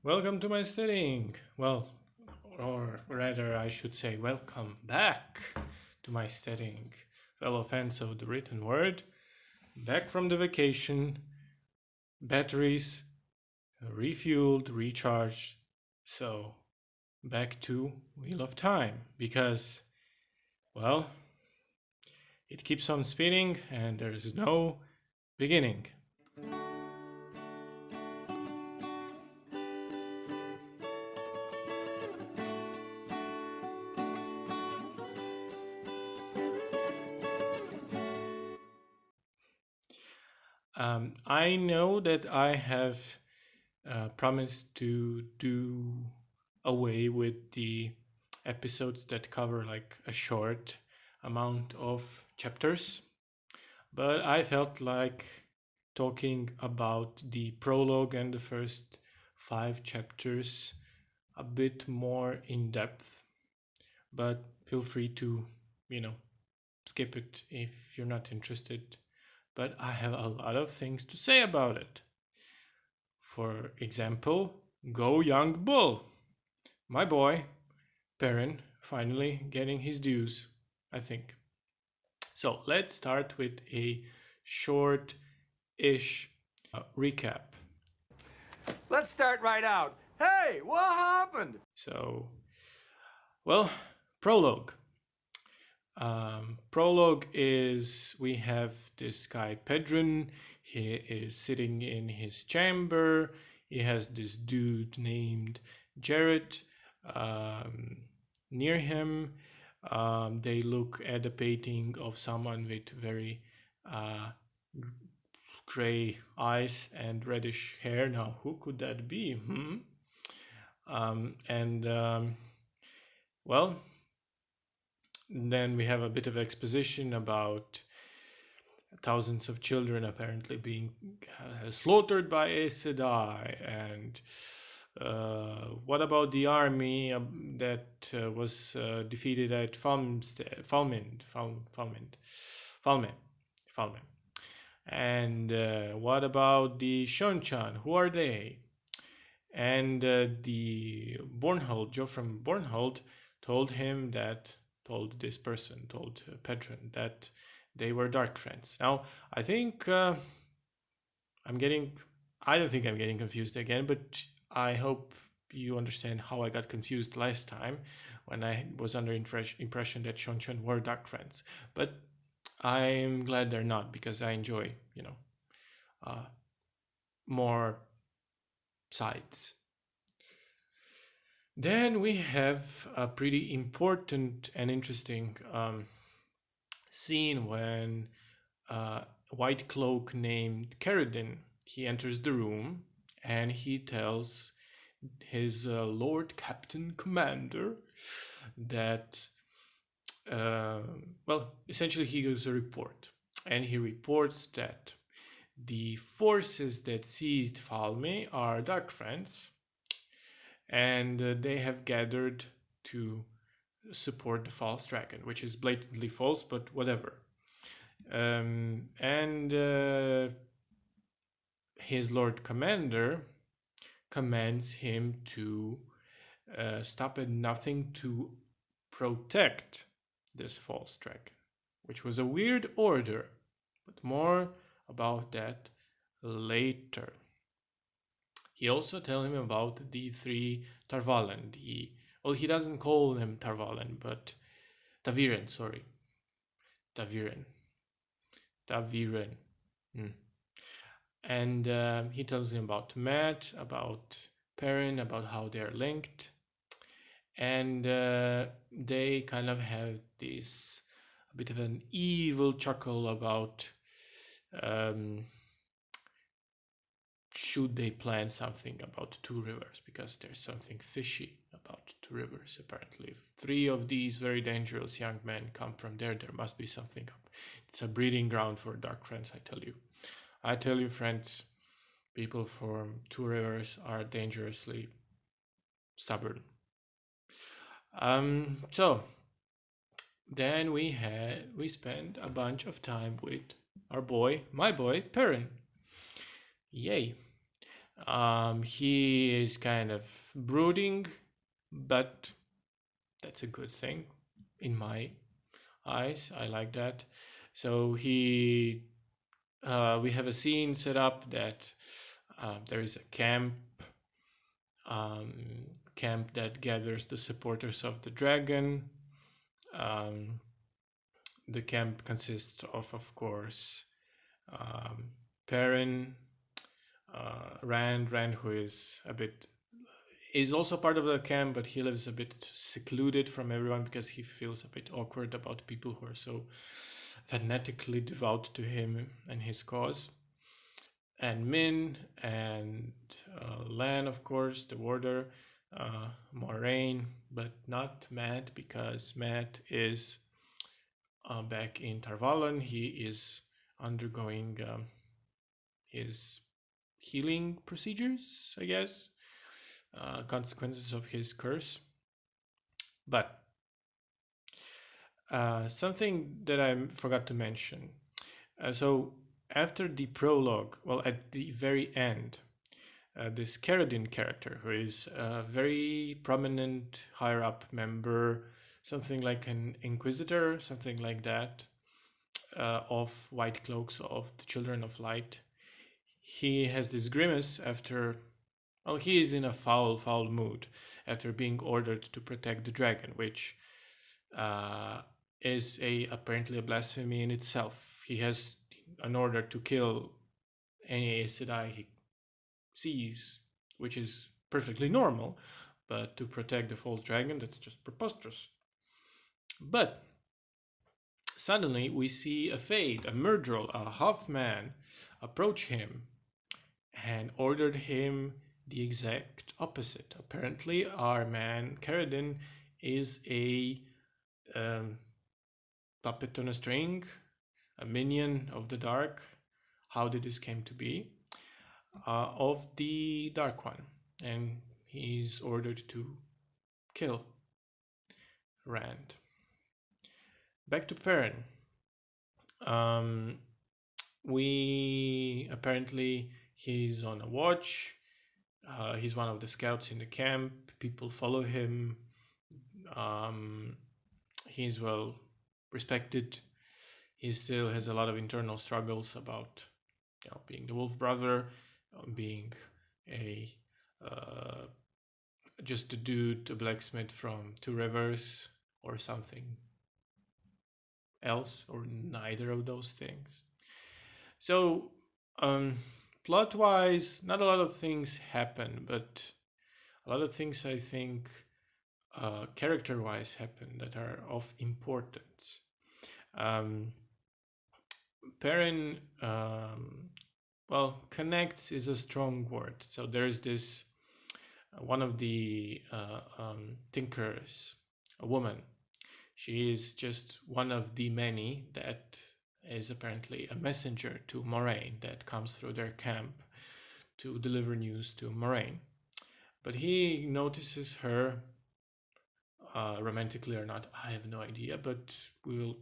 Welcome to my setting. Well, or rather, I should say, welcome back to my setting. Fellow fans of the written word, back from the vacation, batteries refueled, recharged. So, back to Wheel of Time because, well, it keeps on spinning and there is no beginning. I know that I have promised to do away with the episodes that cover like a short amount of chapters, but I felt like talking about the prologue and the first 5 chapters a bit more in depth. But feel free to, you know, skip it if you're not interested. But I have a lot of things to say about it. For example, Go Young Bull. My boy, Paran, finally getting his dues, I think. So let's start with a short-ish recap. Let's start right out. Hey, what happened? So, well, prologue. Prologue is we have this guy Pedron. He is sitting in his chamber. He has this dude named Jared um, near him. They look at a painting of someone with very uh, gray eyes and reddish hair. Now, who could that be? And well, then we have a bit of exposition about thousands of children apparently being slaughtered by Aes Sedai, and what about the army that was defeated at Falmen, Falmen, and what about the Shonchan? Who are they? And the Bornhold, Joe from Bornhold, told him that, told this person, told Pedron that they were dark friends. Now, I think I'm getting, I don't think I'm getting confused again, but I hope you understand how I got confused last time when I was under impression that Shon were dark friends. But I'm glad they're not because I enjoy, uh, more sides. Then we have a pretty important and interesting scene when a white cloak named Caradin he enters the room and he tells his Lord Captain Commander that uh, well, essentially he gives a report, and he reports that the forces that seized Falme are dark friends, and they have gathered to support the false dragon, which is blatantly false, but whatever. And his Lord Commander commands him to stop at nothing to protect this false dragon, which was a weird order, but more about that later. He also tells him about the 3 Tarvalen. Well, he doesn't call them Tarvalen, but Taviren. Sorry, Taviren. Taviren. Hmm. And he tells him about Matt, about Perrin, about how they're linked, and they kind of have this a bit of an evil chuckle about um, should they plan something about 2 rivers, because there's something fishy about 2 rivers. Apparently, if 3 of these very dangerous young men come from there must be something up. It's a breeding ground for dark friends, I tell you, friends, people from 2 rivers are dangerously stubborn. So then we spent a bunch of time with my boy Perrin. Yay. He is kind of brooding, but that's a good thing in my eyes. I like that. So we have a scene set up that there is a um, camp that gathers the supporters of the dragon. Um, the camp consists of course, um, Paran, Rand, who is a bit is also part of the camp, but he lives a bit secluded from everyone because he feels a bit awkward about people who are so fanatically devout to him and his cause. And Min and Lan, of course, the warder, Moraine, but not Matt because Matt is back in Tarvalon. He is undergoing his healing procedures, I guess, consequences of his curse. But something that I forgot to mention. So after the prologue, well, at the very end, this Caradin character, who is a very prominent higher up member, something like an inquisitor, something like that, of White Cloaks of the Children of Light. He has this grimace after, well, he is in a foul mood after being ordered to protect the dragon, which uh, is apparently a blasphemy in itself. He has an order to kill any Aes Sedai he sees, which is perfectly normal, but to protect the false dragon, that's just preposterous. But suddenly we see a Fade, a Myrddraal, a half man, approach him and ordered him the exact opposite. Apparently, our man Caradin is a um, puppet on a string, a minion of the dark. How did this came to be? Of the Dark One, and he's ordered to kill Rand. Back to Perrin. Um, we apparently he's on a watch. He's one of the scouts in the camp. People follow him. Um, he's well respected. He still has a lot of internal struggles about, being the Wolf Brother, being a uh, just a dude, a blacksmith from Two Rivers, or something else, or neither of those things. So, plot wise, not a lot of things happen, but a lot of things I think character wise happen that are of importance. Um, Perrin, well, connects is a strong word. So there's this one of the thinkers, a woman. She is just one of the many that is apparently a messenger to Moraine that comes through their camp to deliver news to Moraine. But he notices her, romantically or not, I have no idea, but we will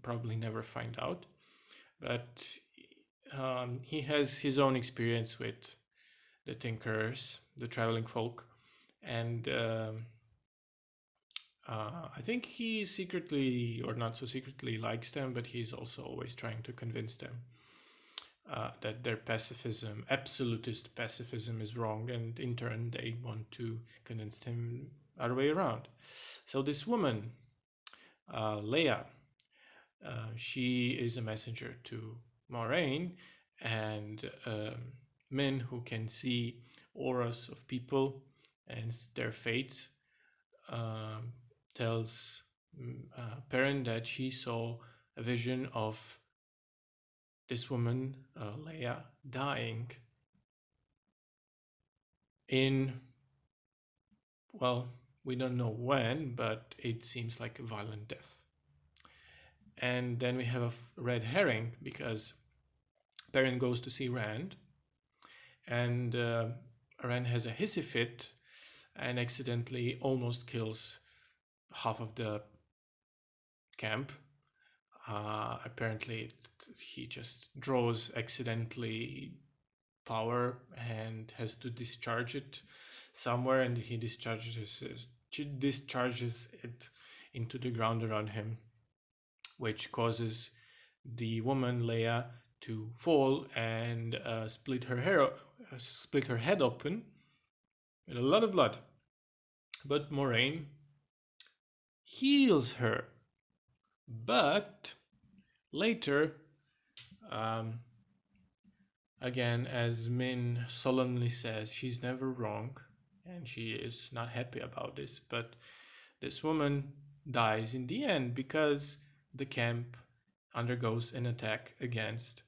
probably never find out. But he has his own experience with the Tinkers, the traveling folk, and I think he secretly, or not so secretly, likes them, but he's also always trying to convince them that their pacifism, absolutist pacifism, is wrong, and in turn they want to convince him other way around. So this woman, Leia, she is a messenger to Moraine and men who can see auras of people and their fates. Um, tells Perrin that she saw a vision of this woman, Leia, dying in, well, we don't know when, but it seems like a violent death. And then we have a red herring because Perrin goes to see Rand, and Rand has a hissy fit and accidentally almost kills half of the camp. Apparently, he just draws accidentally power and has to discharge it somewhere, and he discharges it into the ground around him, which causes the woman Leia to fall and split her head open with a lot of blood. But Moraine heals her. But later, um, again, as Min solemnly says, she's never wrong, and she is not happy about this. But this woman dies in the end because the camp undergoes an attack against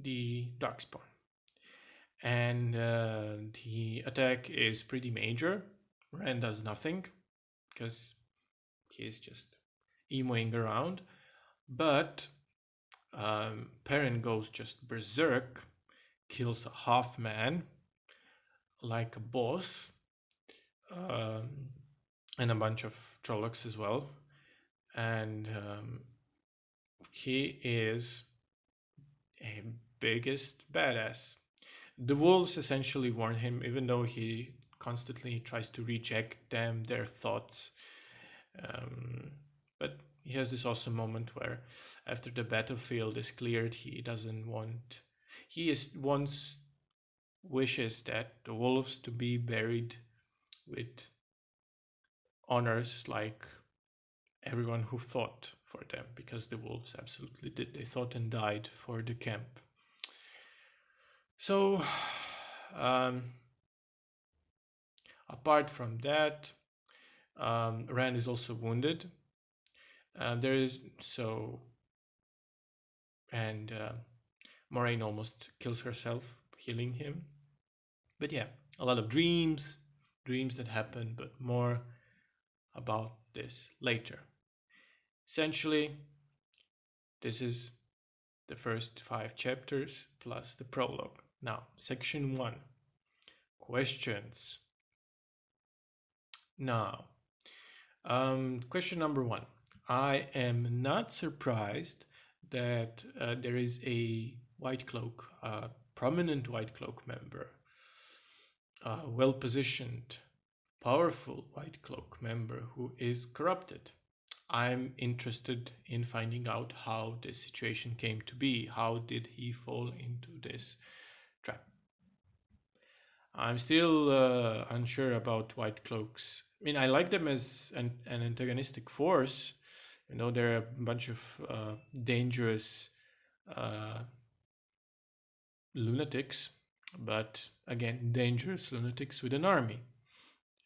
the Darkspawn. And the attack is pretty major. Rand does nothing because he's just emoing around. But Paran goes just berserk, kills a half man like a boss, um, and a bunch of Trollocs as well. And he is a biggest badass. The wolves essentially warn him, even though he constantly tries to reject them, their thoughts. But he has this awesome moment where, after the battlefield is cleared, he doesn't want. Wants wishes that the wolves to be buried with honors like everyone who fought for them, because the wolves absolutely did. They fought and died for the camp. So, apart from that, Rand is also wounded. There is so, and Moraine almost kills herself healing him. But yeah, a lot of dreams that happen, but more about this later. Essentially, this is the first 5 chapters plus the prologue. Now, section 1, questions. Now, question number 1. I am not surprised that there is a White Cloak, prominent White Cloak member, well-positioned, powerful White Cloak member who is corrupted. I'm interested in finding out how this situation came to be. How did he fall into this trap? I'm still unsure about White Cloaks. I mean, I like them as an antagonistic force. You know, they're a bunch of dangerous lunatics, but again, dangerous lunatics with an army.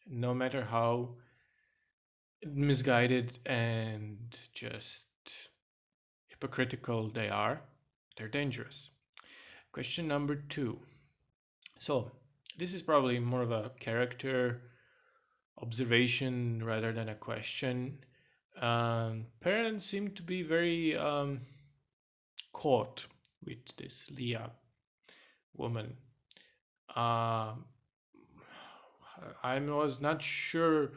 No matter how misguided and just hypocritical they are, they're dangerous. Question number 2. So, this is probably more of a character observation rather than a question. Parents seem to be very caught with this Leah woman. I was not sure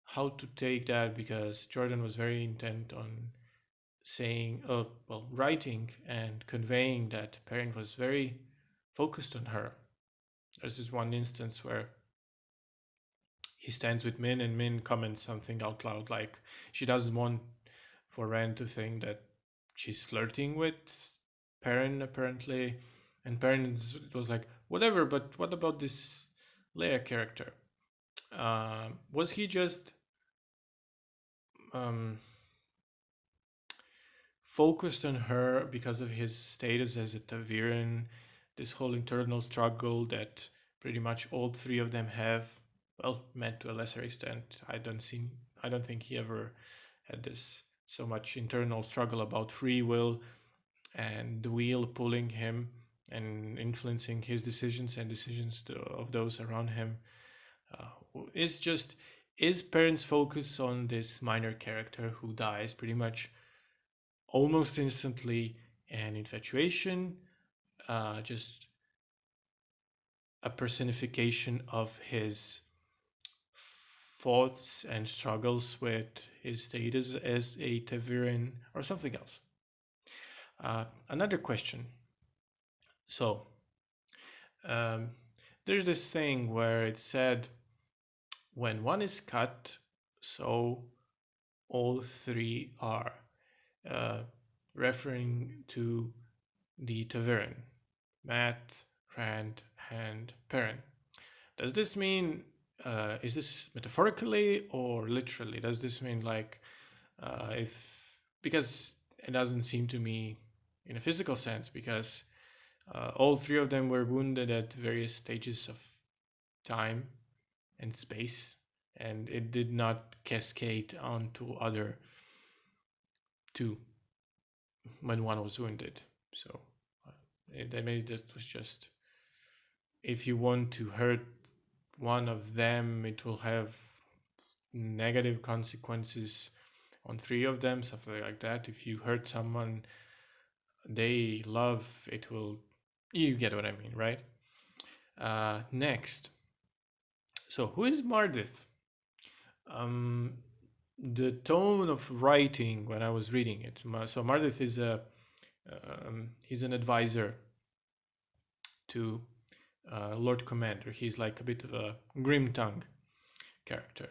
how to take that, because Jordan was very intent on saying, writing and conveying that Perrin was very focused on her. There's this one instance where he stands with Min, and Min comments something out loud like she doesn't want for Rand to think that she's flirting with Perrin, apparently. And Perrin was like, whatever, but what about this Leia character? Was he just focused on her because of his status as a Taviran, this whole internal struggle that pretty much all 3 of them have? Well, meant to a lesser extent. I don't think he ever had this so much internal struggle about free will and the wheel pulling him and influencing his decisions and decisions of those around him. Is Perrin's focus on this minor character who dies pretty much almost instantly an infatuation, just a personification of his thoughts and struggles with his status as a Taviran, or something else? Another question. So, Um, there's this thing where it said when one is cut, so all three are, uh, referring to the Tavern, Matt, Rand, and Paran. Does this mean, is this metaphorically or literally? Does this mean like, if, because it doesn't seem to me in a physical sense, because all three of them were wounded at various stages of time and space, and it did not cascade onto other two when one was wounded. So maybe that was just, if you want to hurt one of them, it will have negative consequences on three of them, something like that. If you hurt someone they love, it will, you get what I mean, right? Next, so who is Mardith? Um, the tone of writing when I was reading it. So Mardith is he's an advisor to Lord Commander. He's like a bit of a grim tongue character,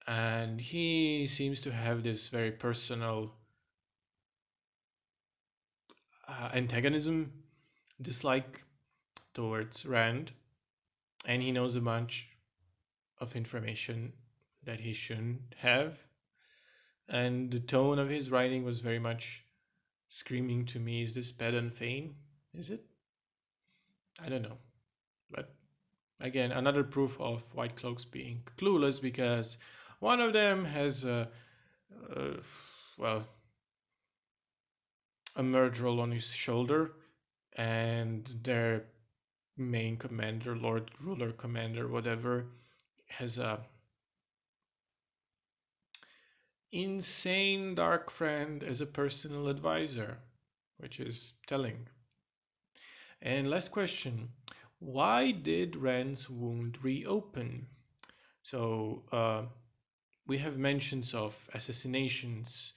and he seems to have this very personal antagonism, dislike towards Rand, and he knows a bunch of information that he shouldn't have. And the tone of his writing was very much screaming to me, is this Padan Fane? Is it? I don't know. But again, another proof of White Cloaks being clueless, because one of them has uh, well, a murderel on his shoulder, and their main commander, Lord Ruler Commander, whatever, has a insane dark friend as a personal advisor, which is telling. And last question, why did Rand's wound reopen? So we have mentions of assassinations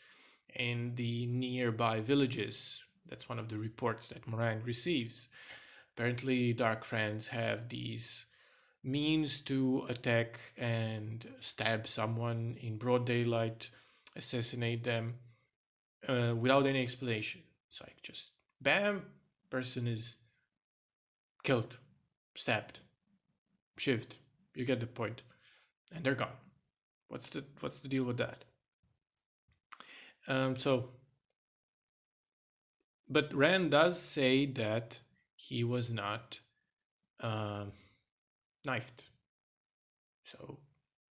in the nearby villages. That's one of the reports that Moran receives. Apparently, Dark Friends have these means to attack and stab someone in broad daylight, assassinate them without any explanation. It's like just bam, person is killed, stabbed, shivved. You get the point, and they're gone. What's the deal with that? So, but Rand does say that he was not knifed. So,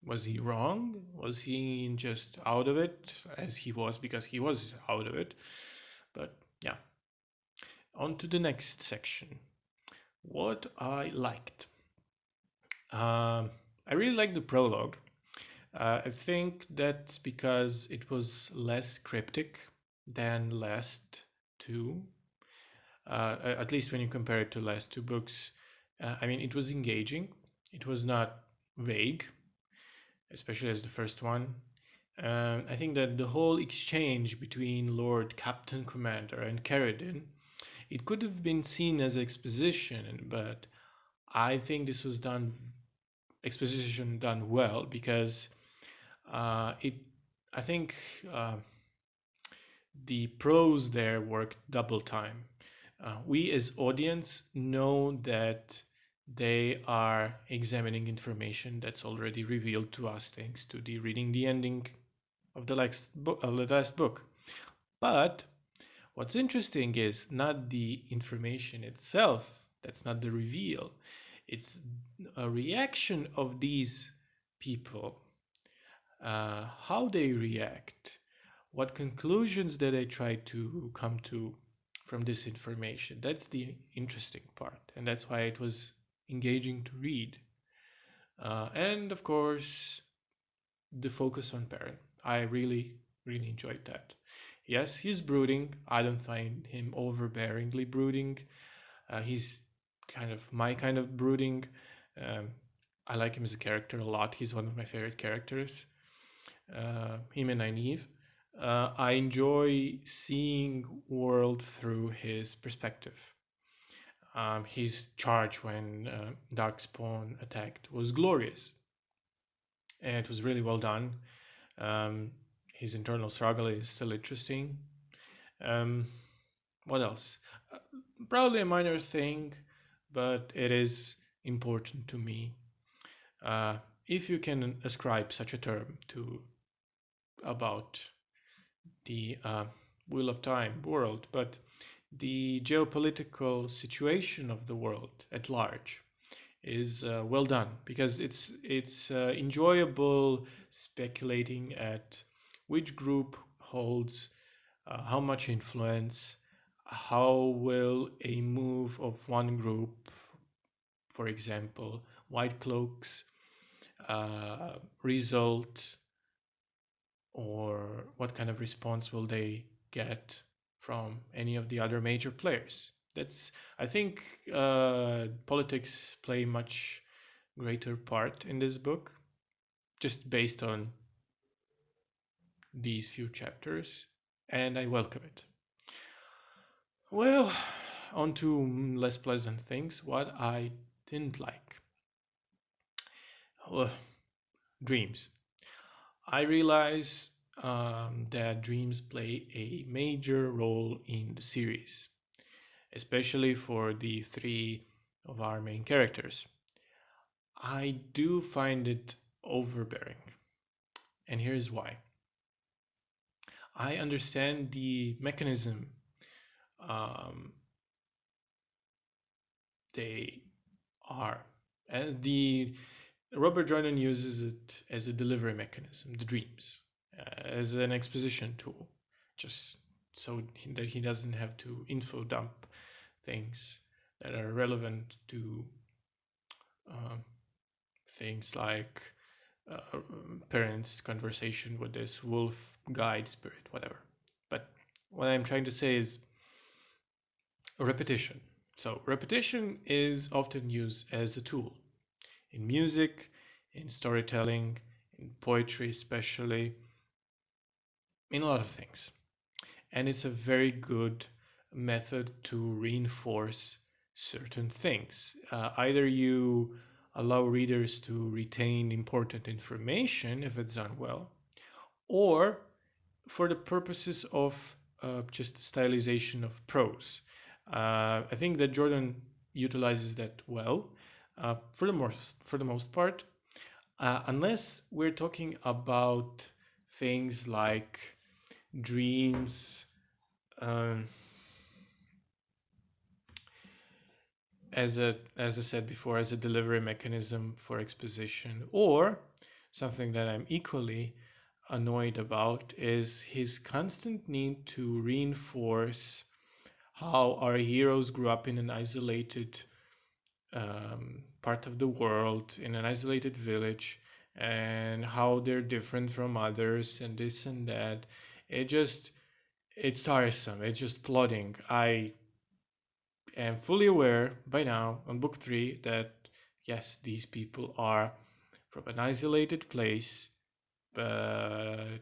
was he wrong? Was he just out of it, as he was, because he was out of it? But yeah. On to the next section. What I liked. I really liked the prologue. I think that's because it was less cryptic than last two. At least when you compare it to last two books. I mean, it was engaging. It was not vague, especially as the first one. I think that the whole exchange between Lord Captain Commander and Carradine, it could have been seen as exposition, but I think this was exposition done well, because it, I think the prose there worked double time. We as audience know that they are examining information that's already revealed to us thanks to the reading the ending of the last book. But what's interesting is not the information itself, that's not the reveal. It's a reaction of these people, how they react, what conclusions that they try to come to from this information. That's the interesting part, and that's why it was engaging to read. And of course, the focus on Paran. I really, really enjoyed that. Yes, he's brooding. I don't find him overbearingly brooding. He's kind of my kind of brooding. Um, I like him as a character a lot. He's one of my favorite characters. Him and Nynaeve. I enjoy seeing world through his perspective. his charge when Darkspawn attacked was glorious, and it was really well done. Um, his internal struggle is still interesting. Um, what else? Uh, Probably a minor thing, but it is important to me. Uh, if you can ascribe such a term to about the Wheel of Time world, but the geopolitical situation of the world at large is well done, because it's enjoyable speculating at which group holds how much influence, how will a move of one group, for example, White Cloaks, result, or what kind of response will they get from any of the other major players. That's, I think, politics play much greater part in this book, just based on these few chapters, and I welcome it. Well, on to less pleasant things. What I didn't like. Well, dreams. I realize that dreams play a major role in the series, especially for the three of our main characters. I do find it overbearing, and here's why. I understand the mechanism um, they are, as the Robert Jordan uses it as a delivery mechanism, the dreams, as an exposition tool, just so that he doesn't have to info dump things that are relevant to uh, things like uh, parents' conversation with this wolf guide spirit, whatever. But what I'm trying to say is repetition. So, repetition is often used as a tool in music, in storytelling, in poetry, especially, in a lot of things. And it's a very good method to reinforce certain things. Either you allow readers to retain important information if it's done well, or for the purposes of just stylization of prose. I think that Jordan utilizes that well for the most part, unless we're talking about things like dreams, um, as I said before, as a delivery mechanism for exposition, or something that I'm equally annoyed about is his constant need to reinforce how our heroes grew up in an isolated part of the world, in an isolated village, and how they're different from others, and this and that. It's tiresome. It's just plodding. I am fully aware by now on book 3 that yes, these people are from an isolated place, but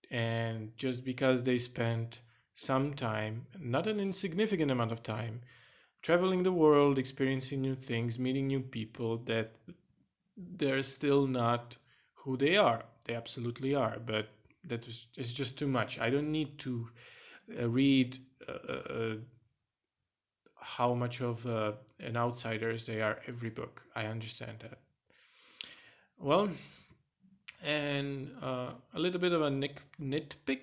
and just because they spent some time, not an insignificant amount of time, traveling the world, experiencing new things, meeting new people, that they're still not who they are. They absolutely are, but it's just too much. I don't need to read how much of an outsiders they are every book. I understand that. Well, and a little bit of a nitpick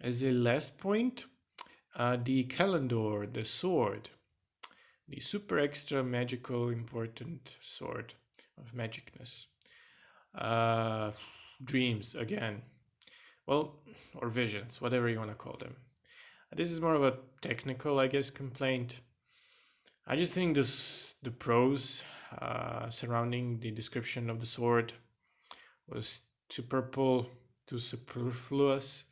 as a last point. The calendar, the sword, the super extra magical important sword of magicness. Uh, Dreams again. Well, or visions, whatever you want to call them. This is more of a technical, I guess, complaint. I just think the prose surrounding the description of the sword was too purple, too superfluous.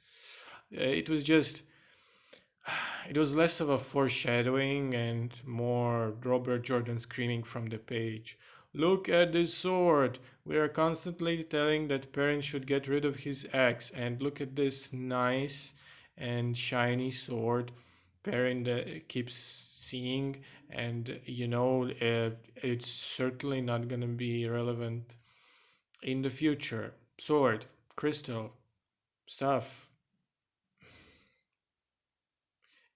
It was just, it was less of a foreshadowing and more Robert Jordan screaming from the page. Look at this sword. We are constantly telling that Paran should get rid of his axe, and look at this nice and shiny sword Paran keeps seeing and it's certainly not going to be relevant in the future. Sword, crystal, stuff.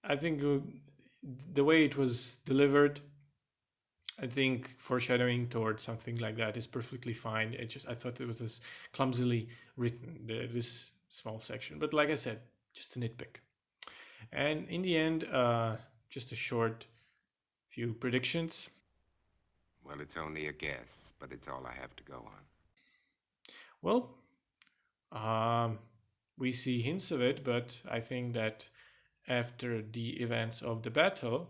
I think the way it was delivered, I think foreshadowing towards something like that is perfectly fine. I thought it was as clumsily written, this small section. But like I said, just a nitpick. And in the end, just a short few predictions. Well, it's only a guess, but it's all I have to go on. Well, um, we see hints of it, but I think that after the events of the battle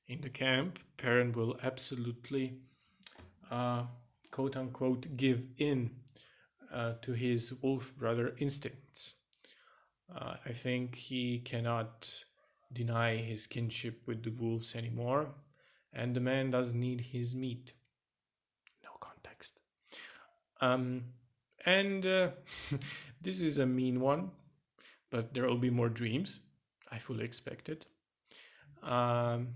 in the camp, Paran will absolutely, quote unquote, give in to his wolf brother instincts. I think he cannot deny his kinship with the wolves anymore, and the man does need his meat. No context. Um, and this is a mean one, but there will be more dreams. I fully expect it. Um,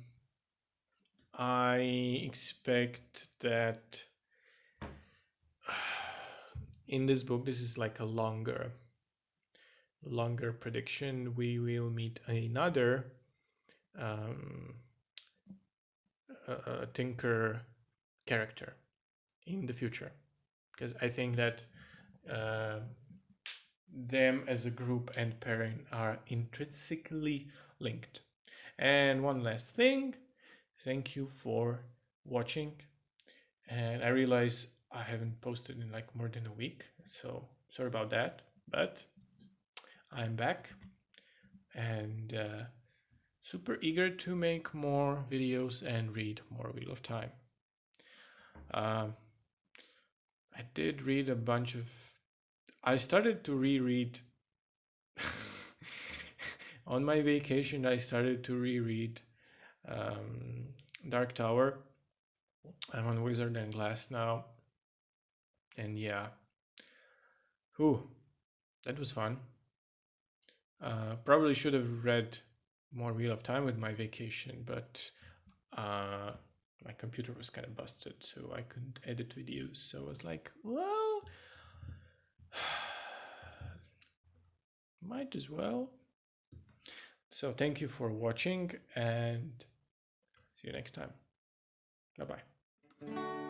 I expect that in this book, this is like a longer prediction. We will meet another um, Tinker character in the future, because I think that uh, them as a group and Perrin are intrinsically linked. And one last thing, thank you for watching. And I realize I haven't posted in like more than a week, so sorry about that. But I'm back and super eager to make more videos and read more Wheel of Time. Um, I did read a bunch of. I started to reread. On my vacation, I started to reread Dark Tower. I'm on Wizard and Glass now. And yeah. Whew, that was fun. Probably should have read more Wheel of Time with my vacation, but my computer was kind of busted, so I couldn't edit videos. So I was like, well, might as well. So thank you for watching and see you next time. Bye bye.